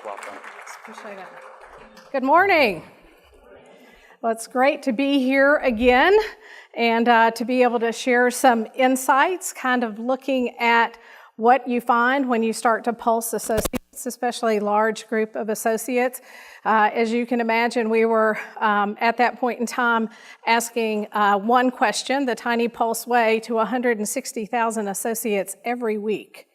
Welcome. Appreciate it. Good morning. Well, it's great to be here again and to be able to share some insights, kind of looking at what you find when you start to pulse associates, especially a large group of associates. As you can imagine, we were at that point in time asking one question, the Tiny Pulse way, to 160,000 associates every week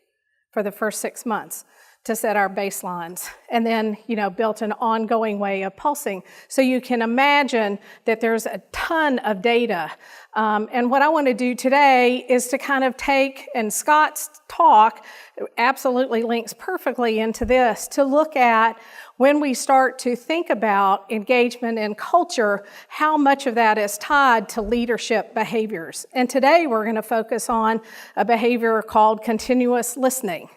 for the first 6 months to set our baselines, and then, built an ongoing way of pulsing. So you can imagine that there's a ton of data. And what I want to do today is to kind of take, and Scott's talk absolutely links perfectly into this, to look at when we start to think about engagement and culture, how much of that is tied to leadership behaviors. And today we're going to focus on a behavior called continuous listening,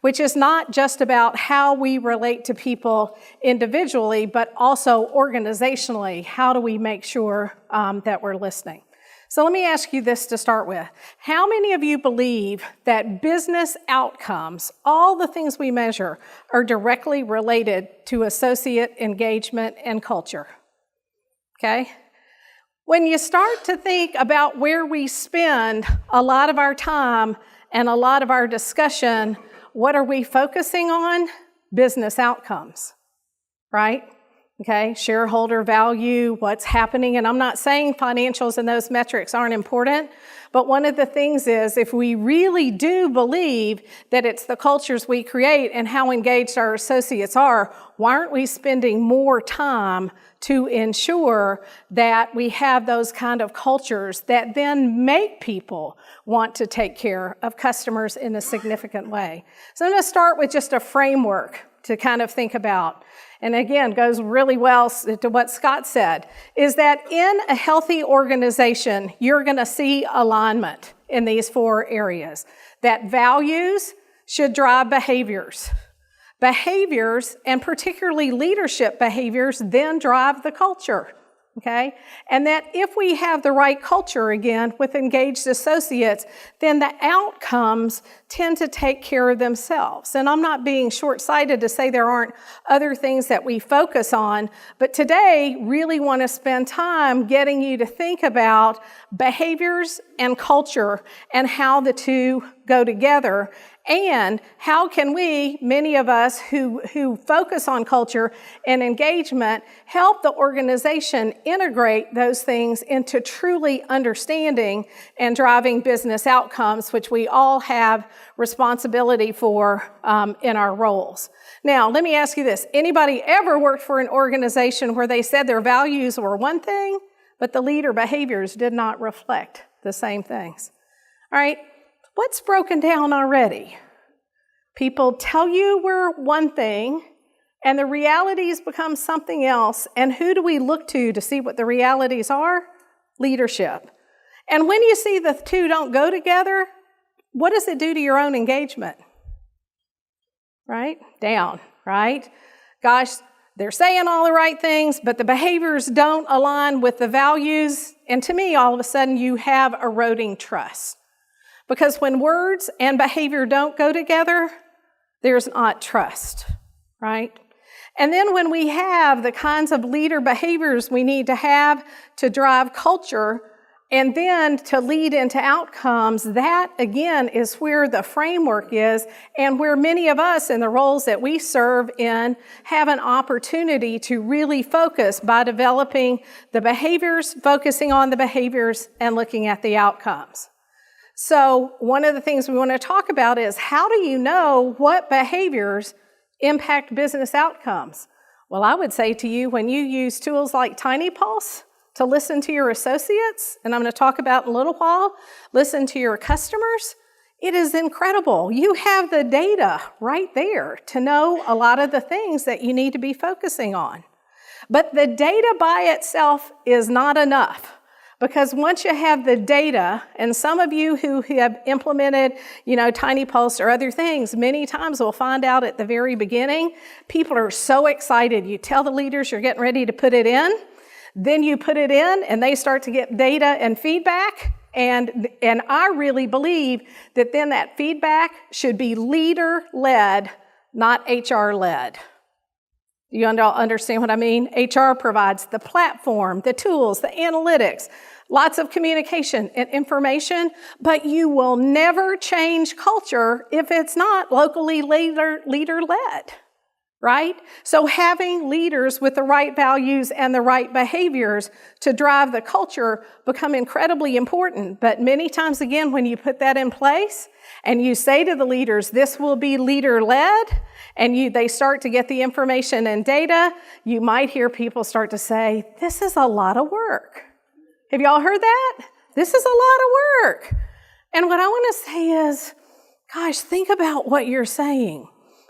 which is not just about how we relate to people individually, but also organizationally. How do we make sure that we're listening? So let me ask you this to start with. How many of you believe that business outcomes, all the things we measure, are directly related to associate engagement and culture? Okay? When you start to think about where we spend a lot of our time and a lot of our discussion, what are we focusing on? Business outcomes, right? Okay, shareholder value, what's happening. And I'm not saying financials and those metrics aren't important, but one of the things is, if we really do believe that it's the cultures we create and how engaged our associates are, why aren't we spending more time to ensure that we have those kind of cultures that then make people want to take care of customers in a significant way? So I'm going to start with just a framework to kind of think about. And again, goes really well to what Scott said, is that in a healthy organization, you're going to see alignment in these 4 areas. That values should drive behaviors. Behaviors, and particularly leadership behaviors, then drive the culture. Okay? And that if we have the right culture, again, with engaged associates, then the outcomes tend to take care of themselves. And I'm not being short-sighted to say there aren't other things that we focus on, but today really want to spend time getting you to think about behaviors and culture and how the two go together. And how can we, many of us who focus on culture and engagement, help the organization integrate those things into truly understanding and driving business outcomes, which we all have responsibility for in our roles. Now, let me ask you this. Anybody ever worked for an organization where they said their values were one thing, but the leader behaviors did not reflect the same things? All right. What's broken down already? People tell you we're one thing, and the realities become something else. And who do we look to see what the realities are? Leadership. And when you see the two don't go together, what does it do to your own engagement? Right? Down, right? Gosh, they're saying all the right things, but the behaviors don't align with the values. And to me, all of a sudden, you have eroding trust. Because when words and behavior don't go together, there's not trust, right? And then when we have the kinds of leader behaviors we need to have to drive culture and then to lead into outcomes, that again is where the framework is, and where many of us in the roles that we serve in have an opportunity to really focus by developing the behaviors, focusing on the behaviors, and looking at the outcomes. So one of the things we want to talk about is, how do you know what behaviors impact business outcomes? Well, I would say to you, when you use tools like Tiny Pulse to listen to your associates, and I'm going to talk about in a little while, listen to your customers, it is incredible. You have the data right there to know a lot of the things that you need to be focusing on. But the data by itself is not enough. Because once you have the data, and some of you who have implemented, Tiny Pulse or other things, many times we'll find out at the very beginning, people are so excited. You tell the leaders you're getting ready to put it in, then you put it in, and they start to get data and feedback. And I really believe that then that feedback should be leader-led, not HR-led. You understand what I mean? HR provides the platform, the tools, the analytics, lots of communication and information, but you will never change culture if it's not locally leader-led, right? So having leaders with the right values and the right behaviors to drive the culture become incredibly important. But many times, again, when you put that in place and you say to the leaders, this will be leader-led, and they start to get the information and data, you might hear people start to say, this is a lot of work. Have y'all heard that? This is a lot of work. And what I want to say is, gosh, think about what you're saying.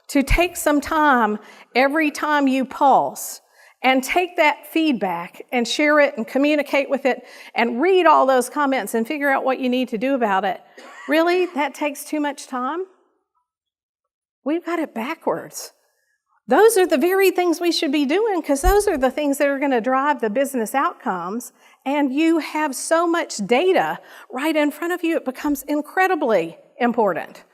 To take some time every time you pulse and take that feedback and share it and communicate with it and read all those comments and figure out what you need to do about it. Really, that takes too much time? We've got it backwards. Those are the very things we should be doing because those are the things that are going to drive the business outcomes. And you have so much data right in front of you, it becomes incredibly important.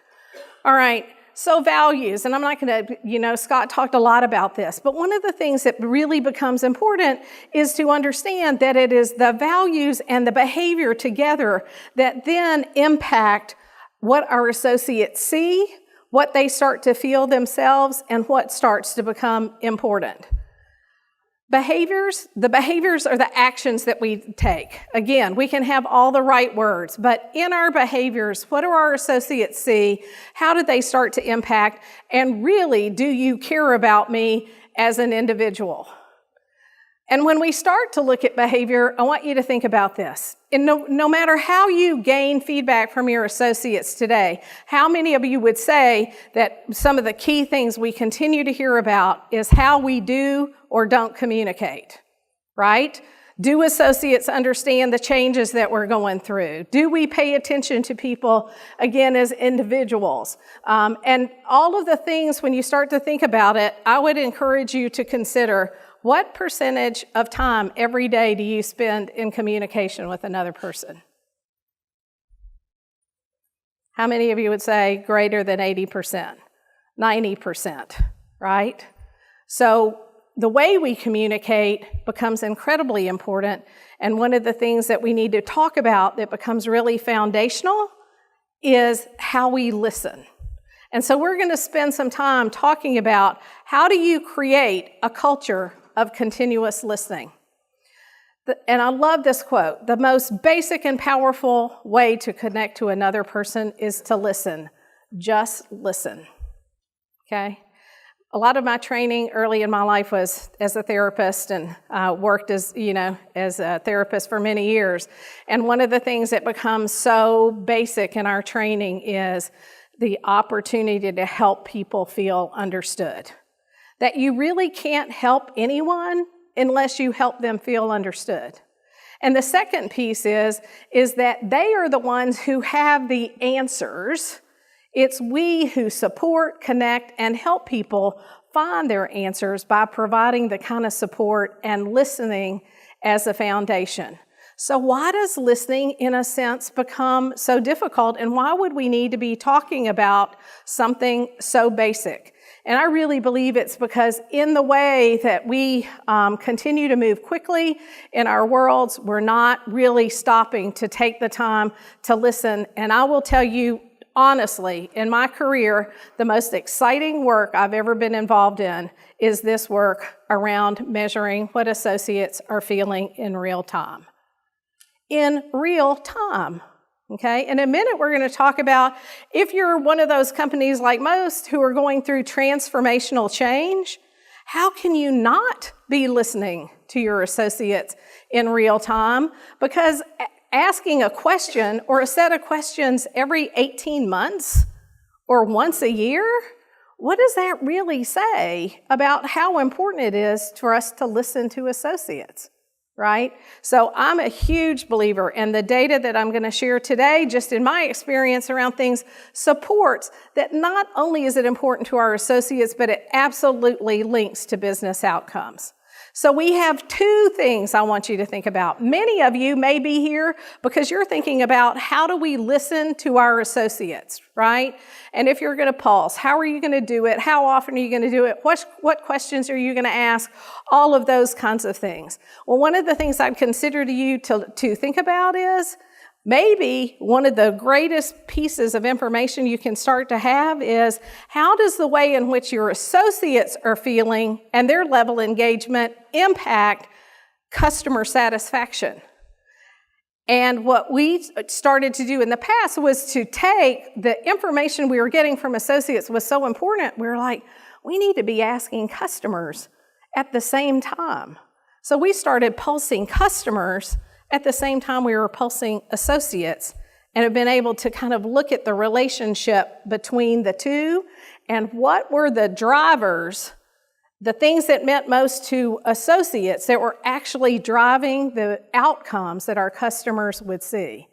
All right, so values, and I'm not going to, Scott talked a lot about this, but one of the things that really becomes important is to understand that it is the values and the behavior together that then impact what our associates see, what they start to feel themselves, and what starts to become important. The behaviors are the actions that we take. Again, we can have all the right words, but in our behaviors, what do our associates see? How do they start to impact? And really, do you care about me as an individual? And when we start to look at behavior, I want you to think about this. And no matter how you gain feedback from your associates today, how many of you would say that some of the key things we continue to hear about is how we do or don't communicate, right? Do associates understand the changes that we're going through? Do we pay attention to people, again, as individuals? And all of the things, when you start to think about it, I would encourage you to consider what percentage of time every day do you spend in communication with another person? How many of you would say greater than 80%? 90%, right? So the way we communicate becomes incredibly important, and one of the things that we need to talk about that becomes really foundational is how we listen. And so we're going to spend some time talking about how do you create a culture of continuous listening. And I love this quote. The most basic and powerful way to connect to another person is to listen. Just listen. Okay? A lot of my training early in my life was as a therapist, and worked as a therapist for many years. And one of the things that becomes so basic in our training is the opportunity to help people feel understood. That you really can't help anyone unless you help them feel understood. And the second piece is that they are the ones who have the answers. It's we who support, connect, and help people find their answers by providing the kind of support and listening as a foundation. So why does listening, in a sense, become so difficult, and why would we need to be talking about something so basic? And I really believe it's because in the way that we continue to move quickly in our worlds, we're not really stopping to take the time to listen. And I will tell you, honestly, in my career, the most exciting work I've ever been involved in is this work around measuring what associates are feeling in real time. In real time. Okay, in a minute we're going to talk about if you're one of those companies like most who are going through transformational change, how can you not be listening to your associates in real time? Because asking a question or a set of questions every 18 months or once a year, what does that really say about how important it is for us to listen to associates? Right? So I'm a huge believer, and the data that I'm going to share today, just in my experience around things, supports that not only is it important to our associates, but it absolutely links to business outcomes. So we have two things I want you to think about. Many of you may be here because you're thinking about how do we listen to our associates, right? And if you're going to pulse, how are you going to do it? How often are you going to do it? What questions are you going to ask? All of those kinds of things. Well, one of the things I'd consider to you to think about is maybe one of the greatest pieces of information you can start to have is how does the way in which your associates are feeling and their level of engagement impact customer satisfaction? And what we started to do in the past was to take the information we were getting from associates was so important. We were like, we need to be asking customers at the same time. So we started pulsing customers at the same time we were pulsing associates and have been able to kind of look at the relationship between the two and what were the drivers, the things that meant most to associates that were actually driving the outcomes that our customers would see.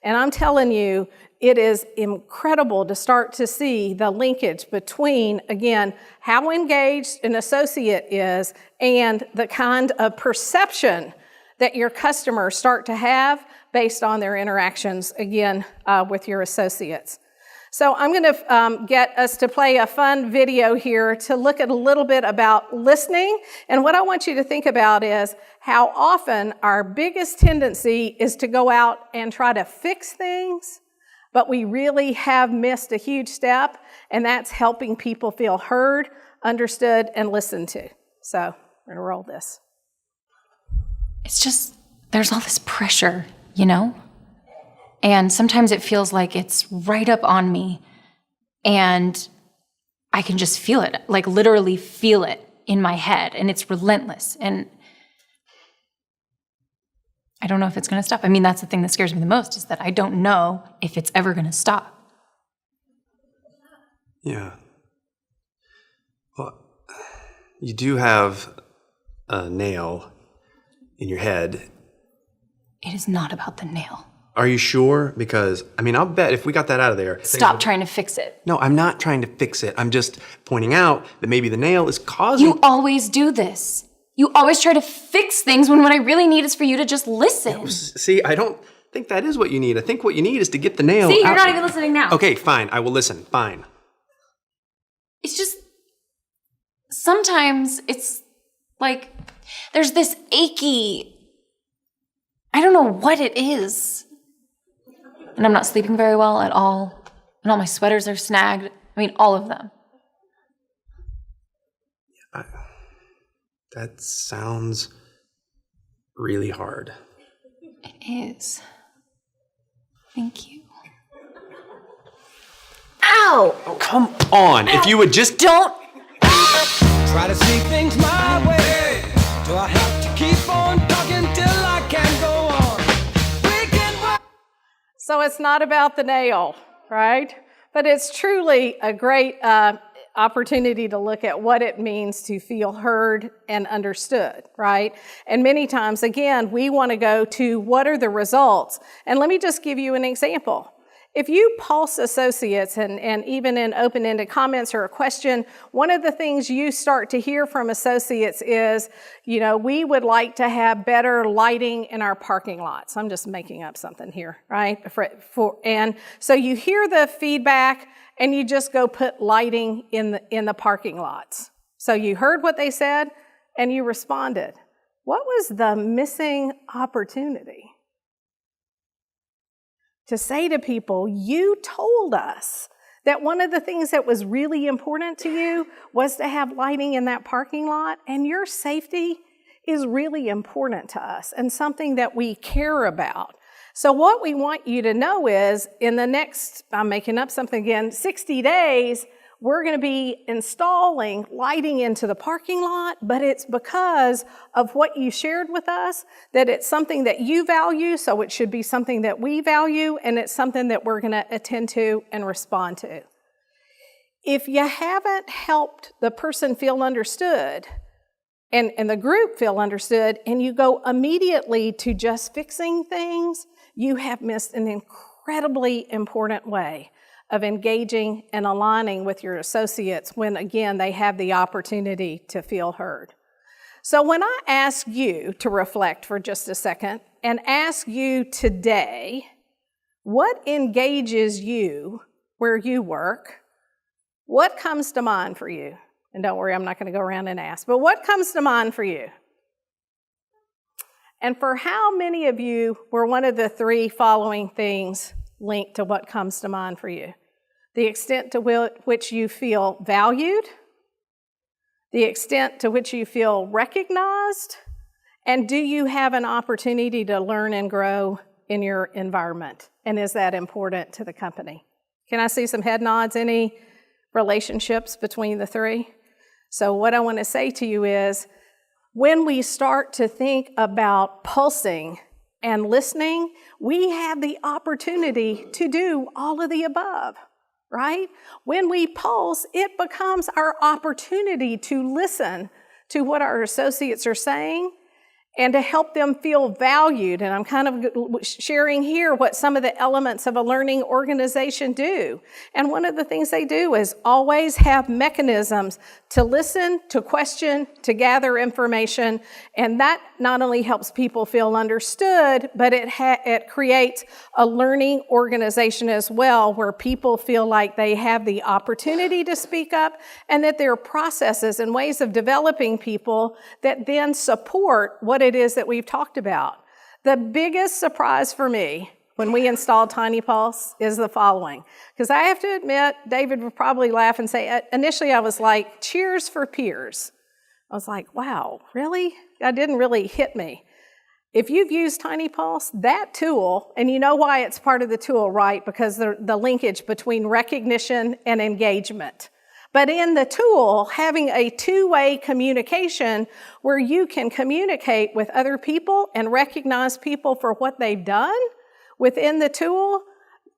And I'm telling you, it is incredible to start to see the linkage between, again, how engaged an associate is and the kind of perception that your customers start to have based on their interactions, again, with your associates. So I'm going to get us to play a fun video here to look at a little bit about listening. And what I want you to think about is how often our biggest tendency is to go out and try to fix things, but we really have missed a huge step, and that's helping people feel heard, understood, and listened to. So we're going to roll this. It's just, there's all this pressure, you know? And sometimes it feels like it's right up on me and I can just feel it, like literally feel it in my head, and it's relentless. And I don't know if it's going to stop. I mean, that's the thing that scares me the most, is that I don't know if it's ever going to stop. Yeah. Well, you do have a nail in your head. It is not about the nail. Are you sure? Because, I mean, I'll bet if we got that out of there... Stop trying to fix it. No, I'm not trying to fix it. I'm just pointing out that maybe the nail is causing... You always do this. You always try to fix things when what I really need is for you to just listen. No, see, I don't think that is what you need. I think what you need is to get the nail See, you're out. not even listening now. Okay, fine. I will listen. Fine. It's just... Sometimes it's like... There's this achy... I don't know what it is. And I'm not sleeping very well at all. And all my sweaters are snagged. I mean, all of them. That sounds really hard. It is. Thank you. Ow! Oh, come on. Ow. If you would just... Don't... Try to see things my way. Do I have to keep on talking till I can go on? So it's not about the nail, right? But it's truly a great opportunity to look at what it means to feel heard and understood, right? And many times, again, we want to go to what are the results? And let me just give you an example. If you pulse associates and even in open-ended comments or a question, one of the things you start to hear from associates is, you know, we would like to have better lighting in our parking lots. I'm just making up something here, right? And so you hear the feedback and you just go put lighting in the parking lots. So you heard what they said and you responded. What was the missing opportunity? To say to people, you told us that one of the things that was really important to you was to have lighting in that parking lot, and your safety is really important to us and something that we care about. So what we want you to know is in the next, I'm making up something again, 60 days, we're going to be installing lighting into the parking lot, but it's because of what you shared with us, that it's something that you value, so it should be something that we value, and it's something that we're going to attend to and respond to. If you haven't helped the person feel understood, and the group feel understood, and you go immediately to just fixing things, you have missed an incredibly important way of engaging and aligning with your associates when, again, they have the opportunity to feel heard. So when I ask you to reflect for just a second and ask you today, what engages you where you work? What comes to mind for you? And don't worry, I'm not going to go around and ask, but what comes to mind for you? And for how many of you were one of the three following things linked to what comes to mind for you? The extent to which you feel valued, the extent to which you feel recognized, and do you have an opportunity to learn and grow in your environment? And is that important to the company? Can I see some head nods? Any relationships between the three? So what I want to say to you is, when we start to think about pulsing and listening, we have the opportunity to do all of the above, right? When we pulse, it becomes our opportunity to listen to what our associates are saying and to help them feel valued. And I'm kind of sharing here what some of the elements of a learning organization do. And one of the things they do is always have mechanisms to listen, to question, to gather information. And that not only helps people feel understood, but it creates a learning organization as well, where people feel like they have the opportunity to speak up and that there are processes and ways of developing people that then support what it is that we've talked about. The biggest surprise for me when we installed TINYpulse is the following. Because I have to admit, David would probably laugh and say, initially I was like, cheers for peers. I was like, wow, really? That didn't really hit me. If you've used TINYpulse, that tool, and you know why it's part of the tool, right? Because the linkage between recognition and engagement. But in the tool, having a two-way communication where you can communicate with other people and recognize people for what they've done within the tool,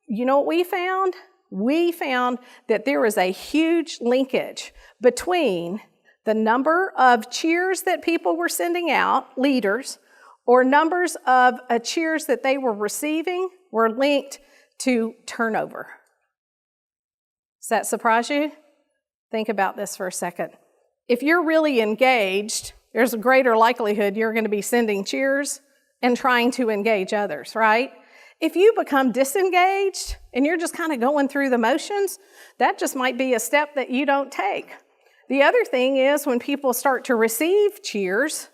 you know what we found? We found that there is a huge linkage between the number of cheers that people were sending out, leaders, or numbers of cheers that they were receiving were linked to turnover. Does that surprise you? Think about this for a second. If you're really engaged, there's a greater likelihood you're going to be sending cheers and trying to engage others, right? If you become disengaged and you're just kind of going through the motions, that just might be a step that you don't take. The other thing is when people start to receive cheers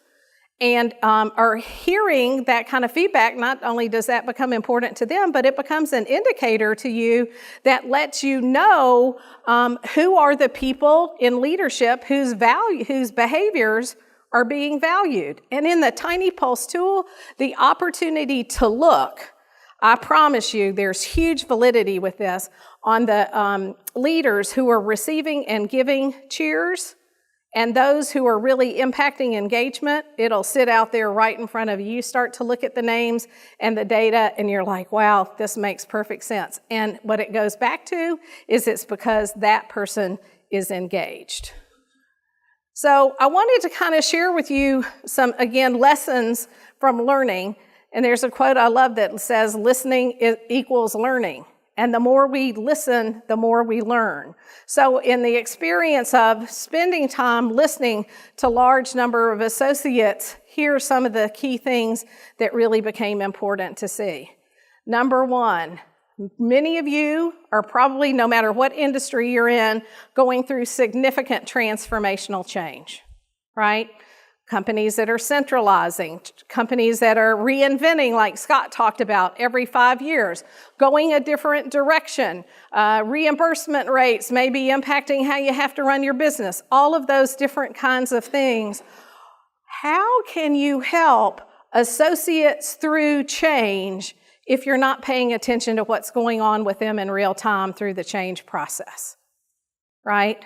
and are hearing that kind of feedback, not only does that become important to them, but it becomes an indicator to you that lets you know who are the people in leadership whose behaviors are being valued. And in the TINYpulse tool, the opportunity to look, I promise you there's huge validity with this, on the leaders who are receiving and giving cheers. And those who are really impacting engagement, it'll sit out there right in front of you. You start to look at the names and the data, and you're like, wow, this makes perfect sense. And what it goes back to is it's because that person is engaged. So I wanted to kind of share with you some, again, lessons from learning. And there's a quote I love that says, listening equals learning. And the more we listen, the more we learn. So in the experience of spending time listening to a large number of associates, here are some of the key things that really became important to see. Number one, many of you are probably, no matter what industry you're in, going through significant transformational change, right? Companies that are centralizing, companies that are reinventing, like Scott talked about, every 5 years, going a different direction. Reimbursement rates may be impacting how you have to run your business. All of those different kinds of things. How can you help associates through change if you're not paying attention to what's going on with them in real time through the change process, right?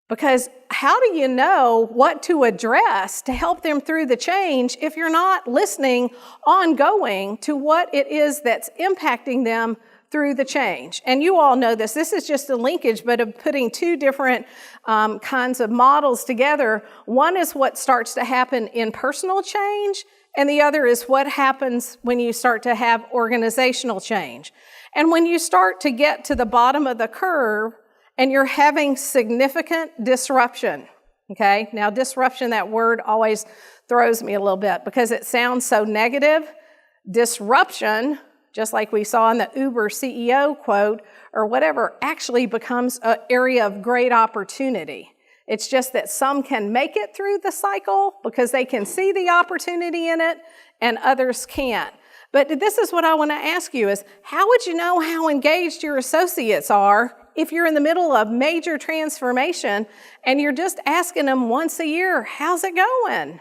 Because how do you know what to address to help them through the change if you're not listening ongoing to what it is that's impacting them through the change? And you all know this. This is just a linkage, but of putting two different kinds of models together. One is what starts to happen in personal change, and the other is what happens when you start to have organizational change. And when you start to get to the bottom of the curve, and you're having significant disruption, Okay? Now, disruption, that word always throws me a little bit because it sounds so negative. Disruption, just like we saw in the Uber CEO quote or whatever, actually becomes an area of great opportunity. It's just that some can make it through the cycle because they can see the opportunity in it and others can't. But this is what I want to ask you is, how would you know how engaged your associates are if you're in the middle of major transformation and you're just asking them once a year, how's it going?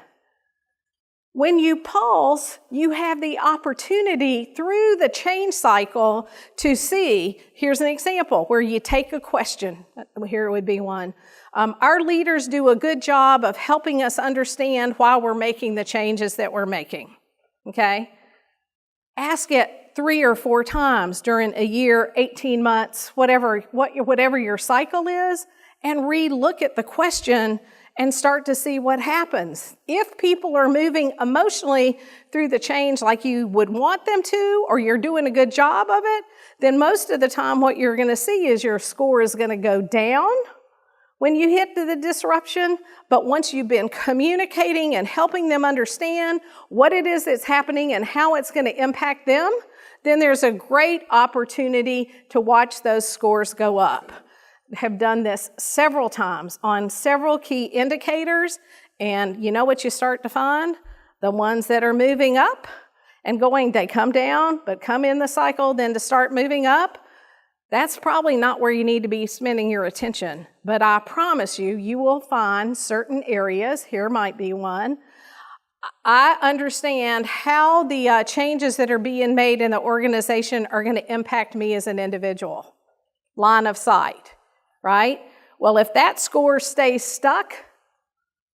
When you pulse, you have the opportunity through the change cycle to see, here's an example where you take a question. Here would be one. Our leaders do a good job of helping us understand why we're making the changes that we're making, okay? Ask it 3 or 4 times during a year, 18 months, whatever your cycle is, and re-look at the question and start to see what happens. If people are moving emotionally through the change like you would want them to, or you're doing a good job of it, then most of the time what you're going to see is your score is going to go down when you hit the disruption. But once you've been communicating and helping them understand what it is that's happening and how it's going to impact them, then there's a great opportunity to watch those scores go up. Have done this several times on several key indicators, and you know what you start to find? The ones that are moving up and going, they come down, but come in the cycle, then to start moving up, that's probably not where you need to be spending your attention. But I promise you, you will find certain areas, here might be one. I understand how the changes that are being made in the organization are going to impact me as an individual. Line of sight. Right? Well, if that score stays stuck,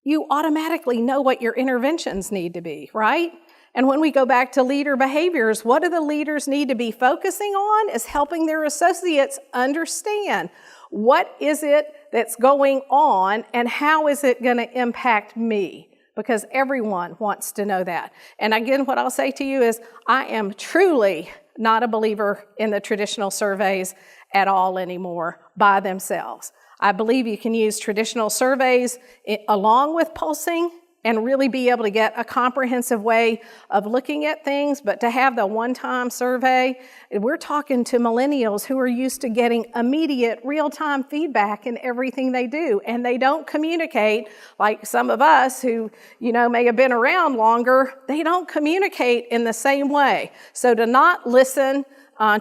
you automatically know what your interventions need to be, right? And when we go back to leader behaviors, what do the leaders need to be focusing on is helping their associates understand what is it that's going on and how is it going to impact me? Because everyone wants to know that. And again, what I'll say to you is I am truly not a believer in the traditional surveys at all anymore by themselves. I believe you can use traditional surveys along with pulsing and really be able to get a comprehensive way of looking at things, but to have the one-time survey, we're talking to millennials who are used to getting immediate, real-time feedback in everything they do, and they don't communicate like some of us who, may have been around longer. They don't communicate in the same way. So to not listen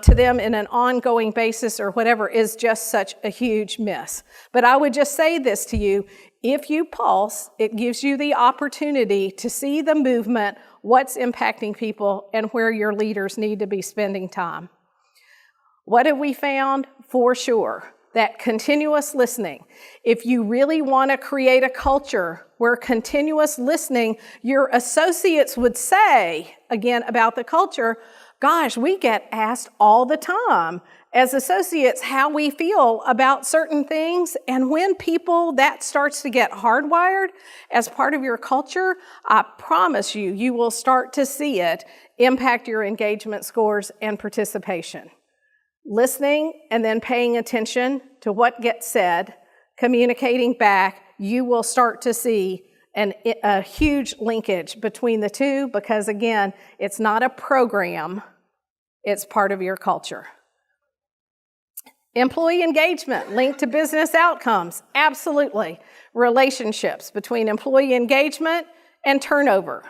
to them in an ongoing basis or whatever is just such a huge miss. But I would just say this to you, if you pulse, it gives you the opportunity to see the movement, what's impacting people, and where your leaders need to be spending time. What have we found? For sure, that continuous listening. If you really want to create a culture where continuous listening, your associates would say, again, about the culture, gosh, we get asked all the time as associates how we feel about certain things. And when that starts to get hardwired as part of your culture, I promise you, you will start to see it impact your engagement scores and participation. Listening and then paying attention to what gets said, communicating back, you will start to see a huge linkage between the two because, again, it's not a program, it's part of your culture. Employee engagement linked to business outcomes, absolutely. Relationships between employee engagement and turnover,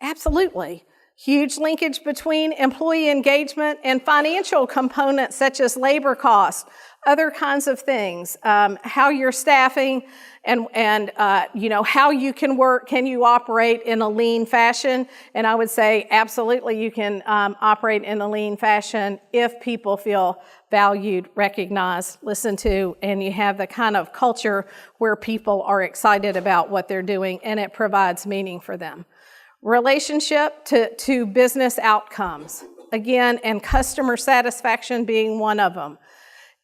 absolutely. Huge linkage between employee engagement and financial components such as labor costs, other kinds of things, how you're staffing and how you can work, can you operate in a lean fashion? And I would say absolutely you can operate in a lean fashion if people feel valued, recognized, listened to, and you have the kind of culture where people are excited about what they're doing and it provides meaning for them. Relationship to business outcomes, again, and customer satisfaction being one of them.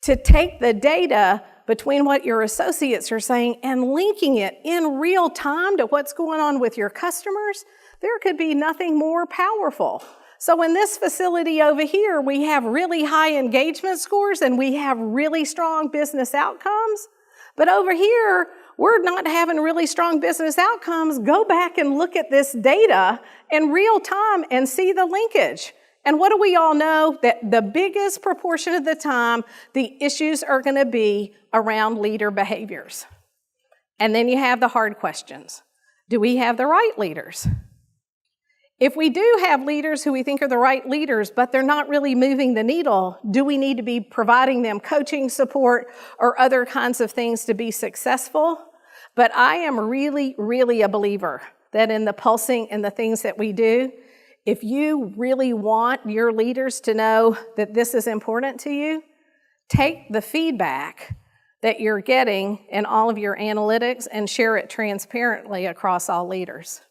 To take the data between what your associates are saying and linking it in real time to what's going on with your customers, there could be nothing more powerful. So in this facility over here, we have really high engagement scores and we have really strong business outcomes. But over here, we're not having really strong business outcomes, go back and look at this data in real time and see the linkage. And what do we all know? That the biggest proportion of the time, the issues are going to be around leader behaviors. And then you have the hard questions. Do we have the right leaders? If we do have leaders who we think are the right leaders, but they're not really moving the needle, do we need to be providing them coaching support or other kinds of things to be successful? But I am really, really a believer that in the pulsing and the things that we do, if you really want your leaders to know that this is important to you, take the feedback that you're getting in all of your analytics and share it transparently across all leaders.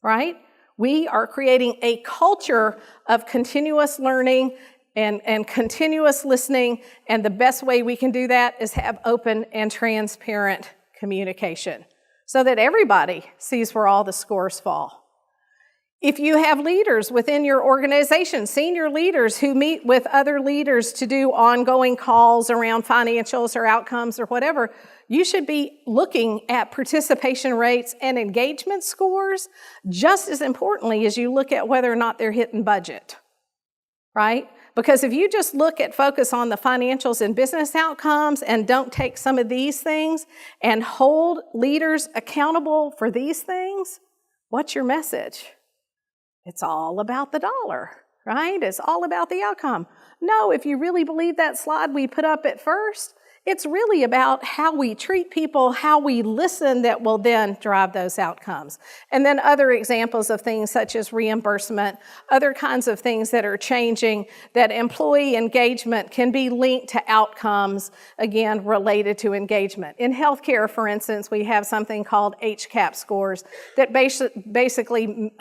Right? We are creating a culture of continuous learning and continuous listening, and the best way we can do that is have open and transparent communication so that everybody sees where all the scores fall. If you have leaders within your organization, senior leaders who meet with other leaders to do ongoing calls around financials or outcomes or whatever, you should be looking at participation rates and engagement scores just as importantly as you look at whether or not they're hitting budget, right? Because if you just focus on the financials and business outcomes and don't take some of these things and hold leaders accountable for these things, what's your message? It's all about the dollar, right? It's all about the outcome. No, if you really believe that slide we put up at first, it's really about how we treat people, how we listen that will then drive those outcomes. And then other examples of things such as reimbursement, other kinds of things that are changing, that employee engagement can be linked to outcomes, again, related to engagement. In healthcare, for instance, we have something called HCAP scores that basically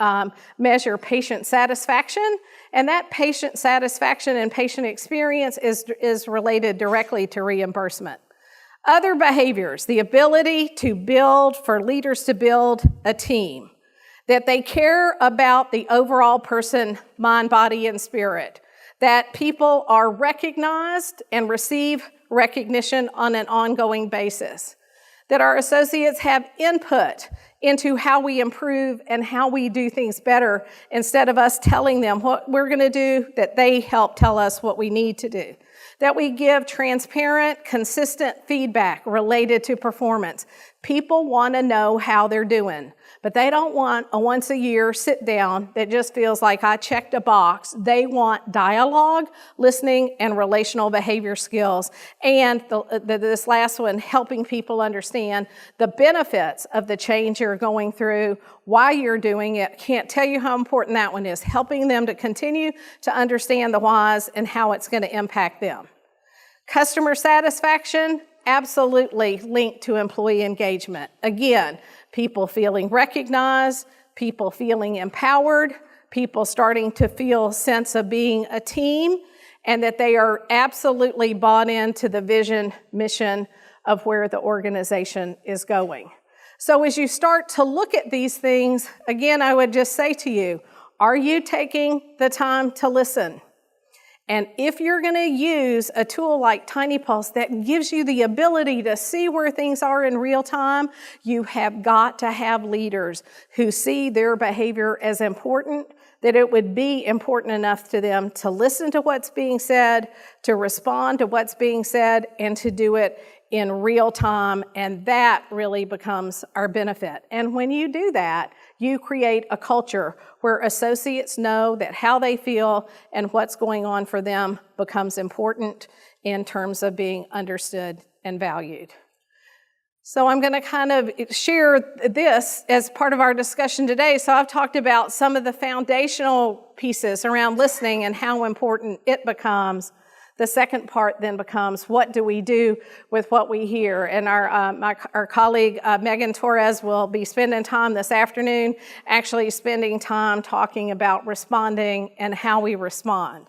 measure patient satisfaction. And that patient satisfaction and patient experience is related directly to reimbursement. Other behaviors, the ability to build, for leaders to build a team, that they care about the overall person, mind, body, and spirit, that people are recognized and receive recognition on an ongoing basis, that our associates have input into how we improve and how we do things better instead of us telling them what we're going to do, that they help tell us what we need to do. That we give transparent, consistent feedback related to performance. People want to know how they're doing, but they don't want a once a year sit down that just feels like I checked a box. They want dialogue, listening, and relational behavior skills. And this last one, helping people understand the benefits of the change you're going through, why you're doing it. Can't tell you how important that one is, helping them to continue to understand the whys and how it's going to impact them. Customer satisfaction, absolutely linked to employee engagement. Again, people feeling recognized, people feeling empowered, people starting to feel a sense of being a team, and that they are absolutely bought into the vision, mission of where the organization is going. So as you start to look at these things, again, I would just say to you, are you taking the time to listen? And if you're going to use a tool like TINYpulse that gives you the ability to see where things are in real time, you have got to have leaders who see their behavior as important, that it would be important enough to them to listen to what's being said, to respond to what's being said, and to do it in real time, and that really becomes our benefit. And when you do that, you create a culture where associates know that how they feel and what's going on for them becomes important in terms of being understood and valued. So I'm going to kind of share this as part of our discussion today. So I've talked about some of the foundational pieces around listening and how important it becomes. The second part then becomes, what do we do with what we hear? And our colleague, Megan Torres, will be spending time this afternoon actually spending time talking about responding and how we respond.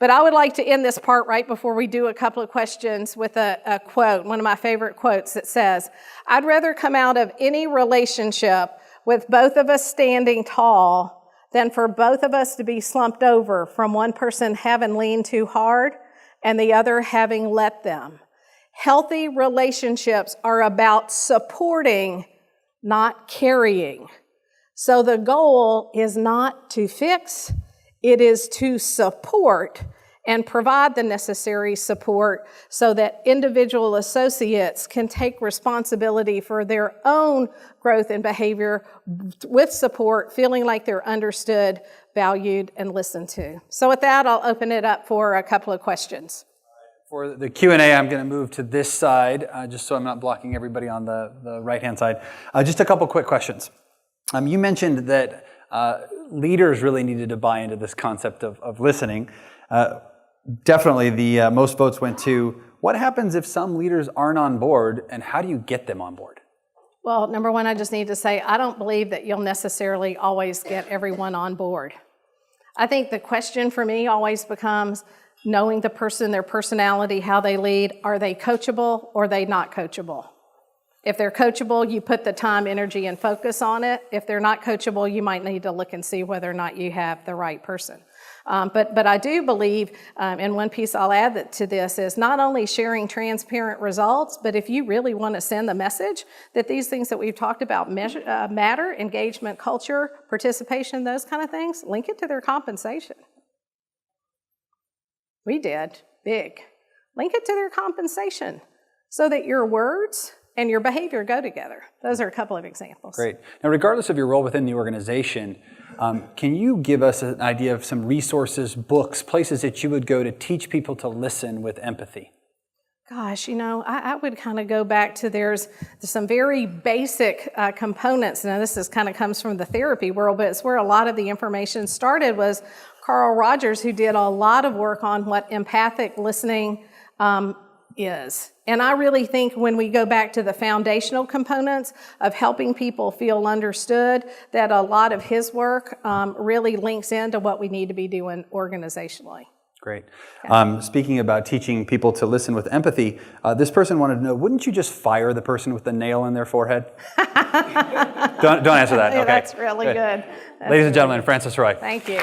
But I would like to end this part right before we do a couple of questions with a quote, one of my favorite quotes that says, "I'd rather come out of any relationship with both of us standing tall than for both of us to be slumped over from one person having leaned too hard and the other having let them. Healthy relationships are about supporting, not carrying. So the goal is not to fix, it is to support and provide the necessary support so that individual associates can take responsibility for their own growth and behavior with support, feeling like they're understood, valued, and listened to. So with that, I'll open it up for a couple of questions. For the Q&A, I'm going to move to this side, just so I'm not blocking everybody on the right-hand side. Just a couple quick questions. You mentioned that leaders really needed to buy into this concept of listening. Definitely the most votes went to, what happens if some leaders aren't on board, and how do you get them on board? Well, number one, I just need to say, I don't believe that you'll necessarily always get everyone on board. I think the question for me always becomes knowing the person, their personality, how they lead. Are they coachable or are they not coachable? If they're coachable, you put the time, energy, and focus on it. If they're not coachable, you might need to look and see whether or not you have the right person. But I do believe, and one piece I'll add to this is not only sharing transparent results, but if you really want to send the message that these things that we've talked about matter, engagement, culture, participation, those kind of things, link it to their compensation. We did, big. Link it to their compensation so that your words and your behavior go together. Those are a couple of examples. Great. Now, regardless of your role within the organization, can you give us an idea of some resources, books, places that you would go to teach people to listen with empathy? Gosh, I would kind of go back to there's some very basic components. Now, this kind of comes from the therapy world, but it's where a lot of the information started was Carl Rogers, who did a lot of work on what empathic listening is. And I really think when we go back to the foundational components of helping people feel understood, that a lot of his work really links into what we need to be doing organizationally. Great. Speaking about teaching people to listen with empathy, this person wanted to know, wouldn't you just fire the person with the nail in their forehead? don't answer that. Okay. That's really good. Ladies and gentlemen, Frances Roy. Thank you.